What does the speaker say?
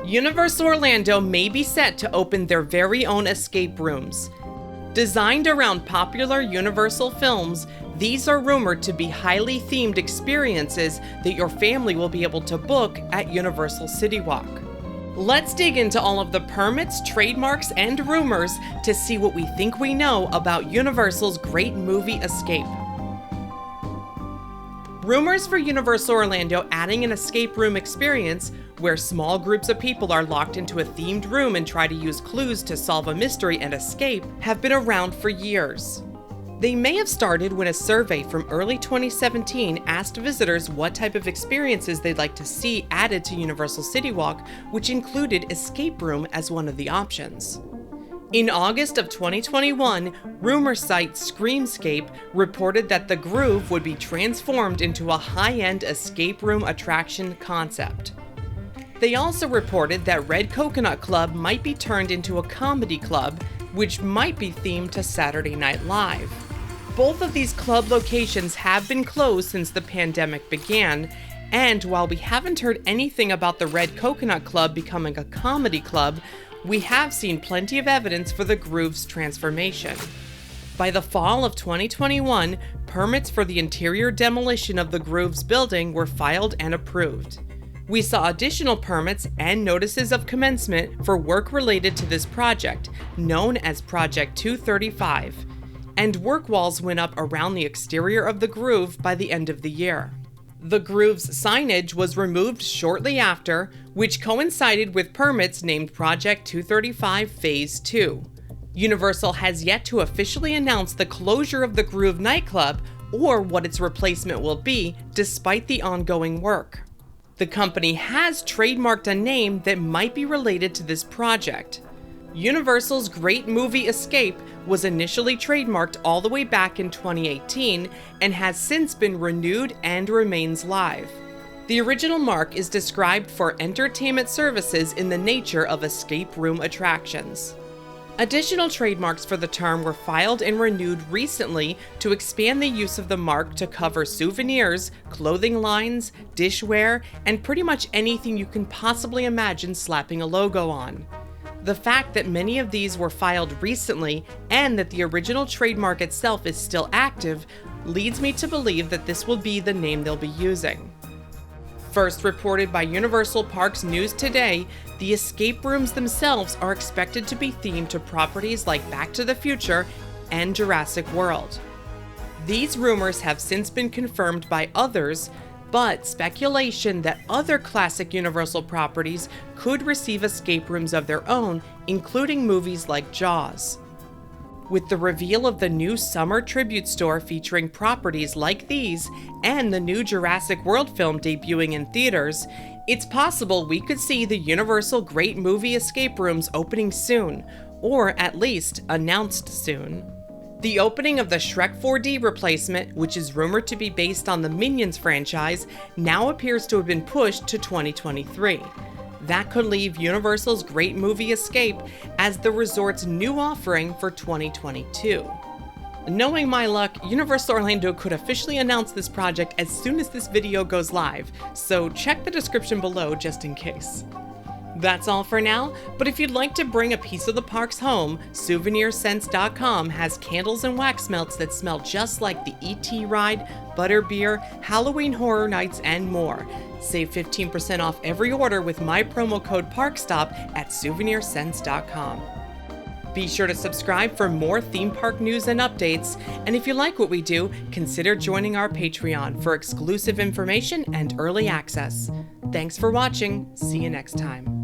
Universal Orlando may be set to open their very own escape rooms. Designed around popular Universal films, these are rumored to be highly themed experiences that your family will be able to book at Universal CityWalk. Let's dig into all of the permits, trademarks, and rumors to see what we think we know about Universal's great movie escape. Rumors for Universal Orlando adding an escape room experience where small groups of people are locked into a themed room and try to use clues to solve a mystery and escape have been around for years. They may have started when a survey from early 2017 asked visitors what type of experiences they'd like to see added to Universal CityWalk, which included escape room as one of the options. In August of 2021, rumor site Screamscape reported that the Groove would be transformed into a high-end escape room attraction concept. They also reported that Red Coconut Club might be turned into a comedy club, which might be themed to Saturday Night Live. Both of these club locations have been closed since the pandemic began, and while we haven't heard anything about the Red Coconut Club becoming a comedy club, we have seen plenty of evidence for the Groove's transformation. By the fall of 2021, permits for the interior demolition of the Groove's building were filed and approved. We saw additional permits and notices of commencement for work related to this project, known as Project 235, and work walls went up around the exterior of the Groove by the end of the year. The Groove's signage was removed shortly after, which coincided with permits named Project 235 Phase 2. Universal has yet to officially announce the closure of the Groove nightclub or what its replacement will be, despite the ongoing work. The company has trademarked a name that might be related to this project. Universal's Great Movie Escape was initially trademarked all the way back in 2018 and has since been renewed and remains live. The original mark is described for entertainment services in the nature of escape room attractions. Additional trademarks for the term were filed and renewed recently to expand the use of the mark to cover souvenirs, clothing lines, dishware, and pretty much anything you can possibly imagine slapping a logo on. The fact that many of these were filed recently and that the original trademark itself is still active leads me to believe that this will be the name they'll be using. First reported by Universal Parks News Today, the escape rooms themselves are expected to be themed to properties like Back to the Future and Jurassic World. These rumors have since been confirmed by others, but speculation that other classic Universal properties could receive escape rooms of their own, including movies like Jaws. With the reveal of the new summer tribute store featuring properties like these and the new Jurassic World film debuting in theaters, it's possible we could see the Universal Great Movie escape rooms opening soon, or at least announced soon. The opening of the Shrek 4D replacement, which is rumored to be based on the Minions franchise, now appears to have been pushed to 2023. That could leave Universal's Great Movie Escape as the resort's new offering for 2022. Knowing my luck, Universal Orlando could officially announce this project as soon as this video goes live, so check the description below just in case. That's all for now, but if you'd like to bring a piece of the parks home, SouvenirSense.com has candles and wax melts that smell just like the E.T. ride, butterbeer, Halloween Horror Nights, and more. Save 15% off every order with my promo code PARKSTOP at SouvenirSense.com. Be sure to subscribe for more theme park news and updates, and if you like what we do, consider joining our Patreon for exclusive information and early access. Thanks for watching. See you next time.